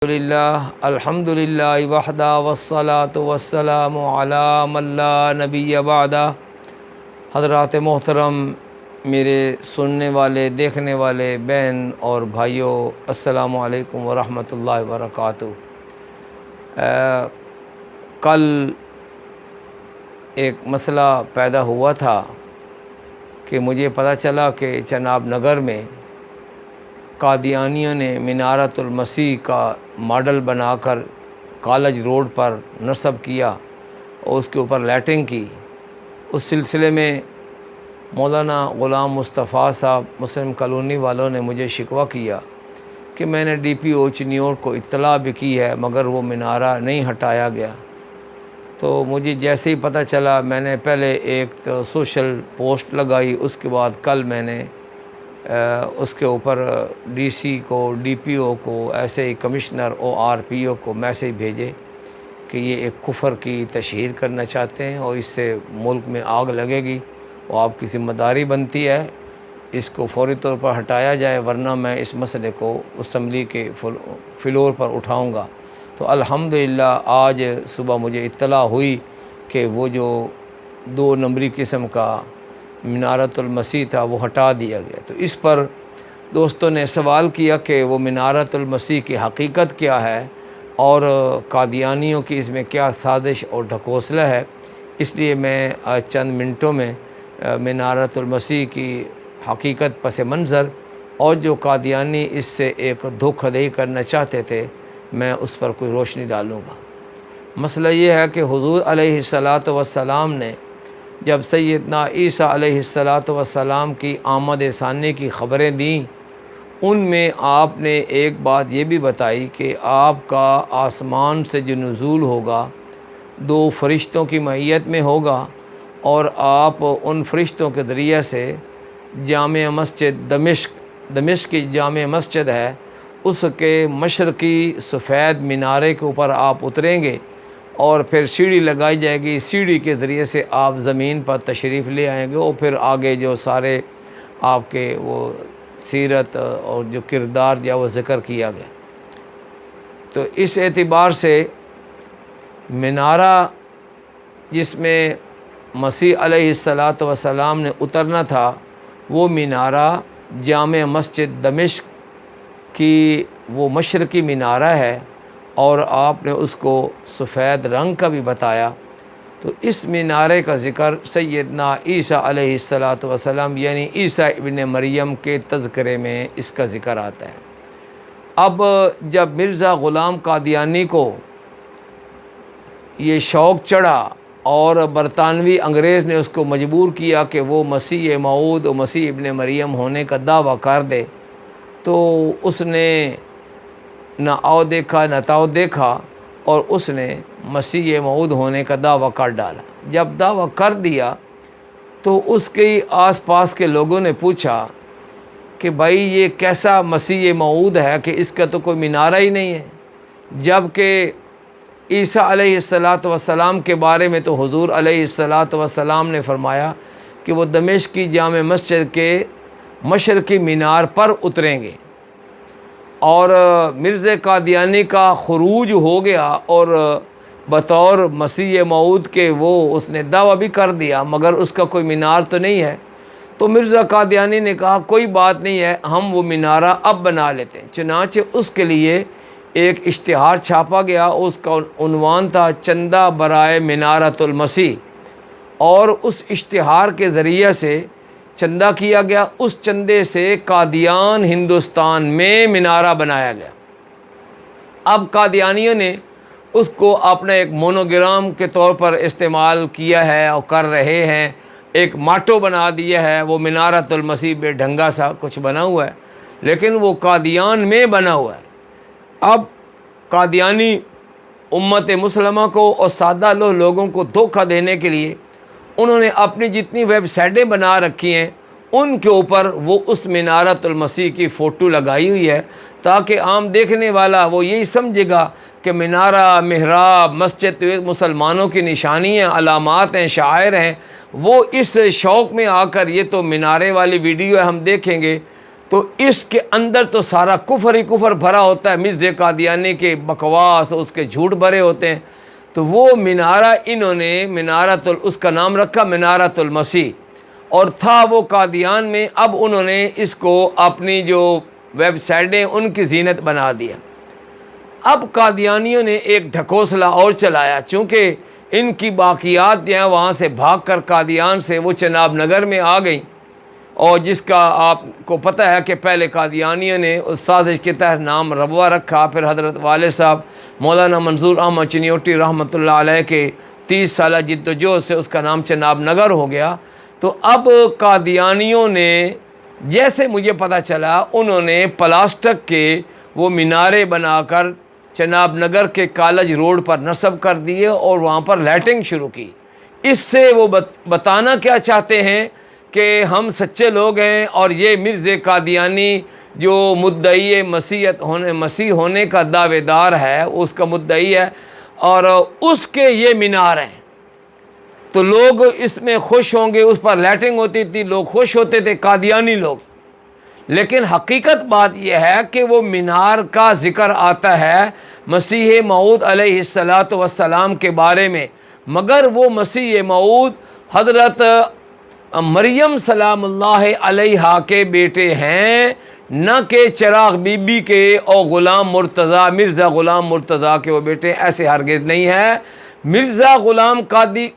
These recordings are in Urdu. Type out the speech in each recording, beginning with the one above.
الحمدللہ وحدہ والصلاة والسلام علی من لا نبی بعدہ۔ حضرات محترم، میرے سننے والے دیکھنے والے بہن اور بھائیوں، السلام علیکم ورحمۃ اللہ وبرکاتہ۔ کل ایک مسئلہ پیدا ہوا تھا کہ مجھے پتہ چلا کہ چناب نگر میں قادیانیوں نے منارۃ المسیح کا ماڈل بنا کر کالج روڈ پر نصب کیا اور اس کے اوپر لائٹنگ کی۔ اس سلسلے میں مولانا غلام مصطفیٰ صاحب مسلم کالونی والوں نے مجھے شکوہ کیا کہ میں نے ڈی پی او چنیور کو اطلاع بھی کی ہے مگر وہ منارہ نہیں ہٹایا گیا۔ تو مجھے جیسے ہی پتہ چلا میں نے پہلے ایک تو سوشل پوسٹ لگائی، اس کے بعد کل میں نے اس کے اوپر ڈی سی کو، ڈی پی او کو، ایسے ہی کمشنر او آر پی او کو میسیج بھیجے کہ یہ ایک کفر کی تشہیر کرنا چاہتے ہیں اور اس سے ملک میں آگ لگے گی اور آپ کی ذمہ داری بنتی ہے اس کو فوری طور پر ہٹایا جائے، ورنہ میں اس مسئلے کو اسمبلی کے فلور پر اٹھاؤں گا۔ تو الحمدللہ آج صبح مجھے اطلاع ہوئی کہ وہ جو 2 نمبری قسم کا منارۃ المسیح تھا وہ ہٹا دیا گیا۔ تو اس پر دوستوں نے سوال کیا کہ وہ منارۃ المسیح کی حقیقت کیا ہے اور قادیانیوں کی اس میں کیا سازش اور ڈھکوسلا ہے۔ اس لیے میں آج چند منٹوں میں منارۃ المسیح کی حقیقت پس منظر اور جو قادیانی اس سے ایک دھوکہ دہی کرنا چاہتے تھے میں اس پر کوئی روشنی ڈالوں گا۔ مسئلہ یہ ہے کہ حضور علیہ السلام نے جب سیدنا عیسیٰ علیہ السلام کی آمد ثانی کی خبریں دیں، ان میں آپ نے ایک بات یہ بھی بتائی کہ آپ کا آسمان سے جو نزول ہوگا 2 فرشتوں کی معیت میں ہوگا اور آپ ان فرشتوں کے ذریعے سے جامع مسجد دمشق کی جامع مسجد ہے اس کے مشرقی سفید مینارے کے اوپر آپ اتریں گے اور پھر سیڑھی لگائی جائے گی، سیڑھی کے ذریعے سے آپ زمین پر تشریف لے آئیں گے اور پھر آگے جو سارے آپ کے وہ سیرت اور جو کردار جو وہ ذکر کیا گیا۔ تو اس اعتبار سے منارہ جس میں مسیح علیہ السلام نے اترنا تھا وہ منارہ جامع مسجد دمشق کی وہ مشرقی منارہ ہے اور آپ نے اس کو سفید رنگ کا بھی بتایا۔ تو اس مینارے کا ذکر سیدنا عیسیٰ علیہ السلام یعنی عیسیٰ ابن مریم کے تذکرے میں اس کا ذکر آتا ہے۔ اب جب مرزا غلام قادیانی کو یہ شوق چڑھا اور برطانوی انگریز نے اس کو مجبور کیا کہ وہ مسیح موعود و مسیح ابن مریم ہونے کا دعویٰ کر دے، تو اس نے نہ آؤ دیکھا نہ تاؤ دیکھا اور اس نے مسیح موعود ہونے کا دعویٰ کر ڈالا۔ جب دعویٰ کر دیا تو اس کے آس پاس کے لوگوں نے پوچھا کہ بھائی یہ کیسا مسیح موعود ہے کہ اس کا تو کوئی مینارہ ہی نہیں ہے، جب کہ عیسیٰ علیہ السلام کے بارے میں تو حضور علیہ السلام نے فرمایا کہ وہ دمشق کی جامع مسجد کے مشرقی مینار پر اتریں گے، اور مرزا قادیانی کا خروج ہو گیا اور بطور مسیح موعود کے وہ اس نے دعویٰ بھی کر دیا مگر اس کا کوئی مینار تو نہیں ہے۔ تو مرزا قادیانی نے کہا کوئی بات نہیں ہے، ہم وہ مینارہ اب بنا لیتے ہیں۔ چنانچہ اس کے لیے ایک اشتہار چھاپا گیا، اس کا عنوان تھا چندہ برائے منارۃ المسیح، اور اس اشتہار کے ذریعے سے چندہ کیا گیا۔ اس چندے سے قادیان ہندوستان میں مینارہ بنایا گیا۔ اب قادیانیوں نے اس کو اپنا ایک مونوگرام کے طور پر استعمال کیا ہے اور کر رہے ہیں، ایک ماٹو بنا دیا ہے، وہ منارۃ المسیح بے ڈھنگا سا کچھ بنا ہوا ہے لیکن وہ قادیان میں بنا ہوا ہے۔ اب قادیانی امت مسلمہ کو اور سادہ لوگوں کو دھوکہ دینے کے لیے انہوں نے اپنی جتنی ویب سائٹیں بنا رکھی ہیں ان کے اوپر وہ اس منارۃ المسیح کی فوٹو لگائی ہوئی ہے تاکہ عام دیکھنے والا وہ یہی سمجھے گا کہ منارہ، محراب، مسجد تو مسلمانوں کی نشانی ہیں، علامات ہیں، شعائر ہیں۔ وہ اس شوق میں آ کر یہ تو منارے والی ویڈیو ہے ہم دیکھیں گے تو اس کے اندر تو سارا کفر ہی کفر بھرا ہوتا ہے، مرزا قادیانی کے بکواس اس کے جھوٹ بھرے ہوتے ہیں۔ تو وہ منارہ انہوں نے اس کا نام رکھا منارۃ المسیح، اور تھا وہ قادیان میں۔ اب انہوں نے اس کو اپنی جو ویب سائٹیں ان کی زینت بنا دیا۔ اب قادیانیوں نے ایک ڈھکوسلا اور چلایا، چونکہ ان کی باقیات جو ہیں وہاں سے بھاگ کر قادیان سے وہ چناب نگر میں آ گئیں، اور جس کا آپ کو پتہ ہے کہ پہلے قادیانیوں نے اس سازش کے تحت نام ربوہ رکھا، پھر حضرت والد صاحب مولانا منظور احمد چنیوٹی رحمۃ اللہ علیہ کے 30 سالہ جد و جہد سے اس کا نام چناب نگر ہو گیا۔ تو اب قادیانیوں نے، جیسے مجھے پتہ چلا، انہوں نے پلاسٹک کے وہ مینارے بنا کر چناب نگر کے کالج روڈ پر نصب کر دیے اور وہاں پر لائٹنگ شروع کی۔ اس سے وہ بتانا کیا چاہتے ہیں کہ ہم سچے لوگ ہیں، اور یہ مرزا قادیانی جو مدعی مسیح ہونے کا دعوے دار ہے، اس کا مدعی ہے، اور اس کے یہ مینار ہیں، تو لوگ اس میں خوش ہوں گے۔ اس پر لائٹنگ ہوتی تھی، لوگ خوش ہوتے تھے، قادیانی لوگ۔ لیکن حقیقت بات یہ ہے کہ وہ مینار کا ذکر آتا ہے مسیح موعود علیہ السلام کے بارے میں، مگر وہ مسیح موعود حضرت مریم سلام اللہ علیہا کے بیٹے ہیں، نہ کہ چراغ بی بی کے اور غلام مرتضیٰ، مرزا غلام مرتضیٰ کے وہ بیٹے، ایسے ہرگز نہیں ہے۔ مرزا غلام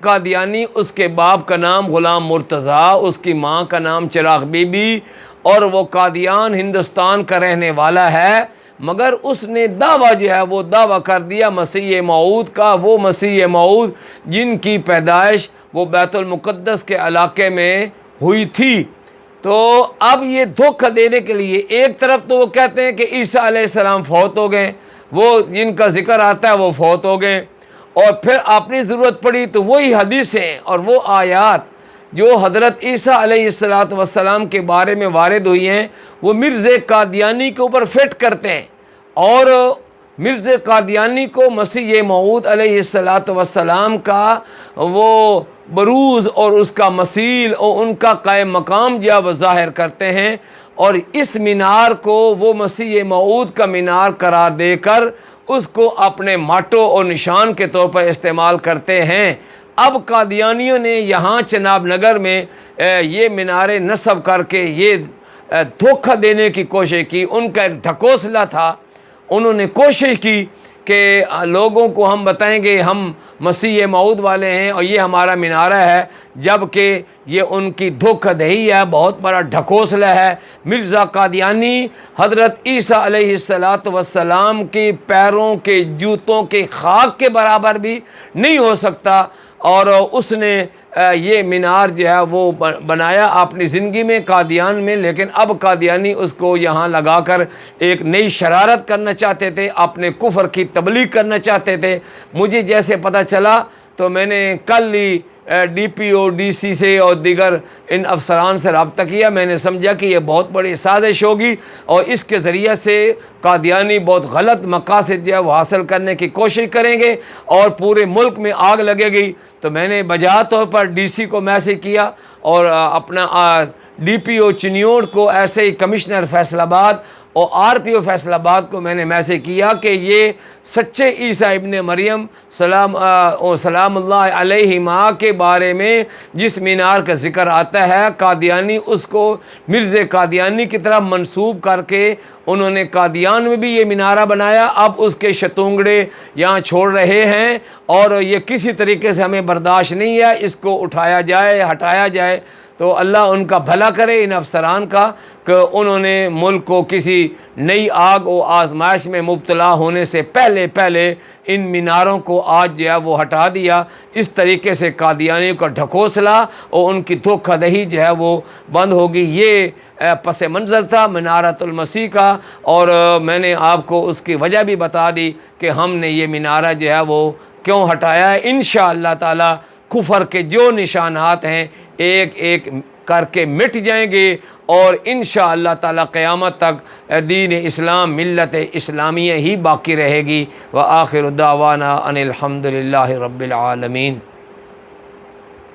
قادیانی، اس کے باپ کا نام غلام مرتضیٰ، اس کی ماں کا نام چراغ بی بی، اور وہ قادیان ہندوستان کا رہنے والا ہے، مگر اس نے دعویٰ جو ہے وہ دعویٰ کر دیا مسیح موعود کا، وہ مسیح موعود جن کی پیدائش وہ بیت المقدس کے علاقے میں ہوئی تھی۔ تو اب یہ دھوکہ دینے کے لیے، ایک طرف تو وہ کہتے ہیں کہ عیسیٰ علیہ السلام فوت ہو گئے، وہ جن کا ذکر آتا ہے وہ فوت ہو گئے، اور پھر اپنی ضرورت پڑی تو وہی حدیثیں اور وہ آیات جو حضرت عیسیٰ علیہ السلام کے بارے میں وارد ہوئی ہیں، وہ مرزا قادیانی کے اوپر فٹ کرتے ہیں، اور مرزا قادیانی کو مسیح موعود علیہ السلام کا وہ بروز اور اس کا مثیل اور ان کا قائم مقام جو وہ ظاہر کرتے ہیں، اور اس مینار کو وہ مسیح موعود کا مینار قرار دے کر اس کو اپنے ماٹو اور نشان کے طور پر استعمال کرتے ہیں۔ اب قادیانیوں نے یہاں چناب نگر میں یہ مینارے نصب کر کے یہ دھوکہ دینے کی کوشش کی۔ ان کا ایک ڈھکوسلا تھا، انہوں نے کوشش کی کہ لوگوں کو ہم بتائیں گے ہم مسیح موعود والے ہیں اور یہ ہمارا مینارہ ہے، جبکہ یہ ان کی دھوکہ دہی ہے، بہت بڑا ڈھکوسلا ہے۔ مرزا قادیانی حضرت عیسیٰ علیہ السلام کی پیروں کے جوتوں کے خاک کے برابر بھی نہیں ہو سکتا، اور اس نے یہ مینار جو ہے وہ بنایا اپنی زندگی میں قادیان میں، لیکن اب قادیانی اس کو یہاں لگا کر ایک نئی شرارت کرنا چاہتے تھے، اپنے کفر کی تبلیغ کرنا چاہتے تھے۔ مجھے جیسے پتہ چلا تو میں نے کل ہی D P O D C سے اور دیگر ان افسران سے رابطہ کیا۔ میں نے سمجھا کہ یہ بہت بڑی سازش ہوگی اور اس کے ذریعے سے قادیانی بہت غلط مقاصد جو ہے وہ حاصل کرنے کی کوشش کریں گے اور پورے ملک میں آگ لگے گی۔ تو میں نے بجا طور پر ڈی سی کو میسج کیا اور اپنا ڈی پی او چنیوٹ کو، ایسے ہی کمشنر فیصل آباد اور آر پی او فیصل آباد کو میں نے میسج کیا کہ یہ سچے عیسیٰ ابن مریم سلام اللہ علیہما کے بارے میں جس مینار کا ذکر آتا ہے، قادیانی اس کو مرزا قادیانی کی طرف منسوب کر کے انہوں نے قادیان میں بھی یہ مینارہ بنایا۔ اب اس کے شتونگڑے یہاں چھوڑ رہے ہیں اور یہ کسی طریقے سے ہمیں برداشت نہیں ہے، اس کو اٹھایا جائے، ہٹایا جائے۔ تو اللہ ان کا بھلا کرے ان افسران کا کہ انہوں نے ملک کو کسی نئی آگ و آزمائش میں مبتلا ہونے سے پہلے ان میناروں کو آج جو ہے وہ ہٹا دیا۔ اس طریقے سے قادیانیوں کا ڈھکوسلا اور ان کی دھوکہ دہی جو ہے وہ بند ہوگی۔ یہ پس منظر تھا منارۃ المسیح کا، اور میں نے آپ کو اس کی وجہ بھی بتا دی کہ ہم نے یہ مینارہ جو ہے وہ کیوں ہٹایا ہے۔ انشاءاللہ تعالی کفر کے جو نشانات ہیں ایک ایک کر کے مٹ جائیں گے، اور انشاءاللہ تعالی قیامت تک دین اسلام، ملت اسلامیہ ہی باقی رہے گی۔ وآخر دعوانا ان الحمد للہ رب العالمین۔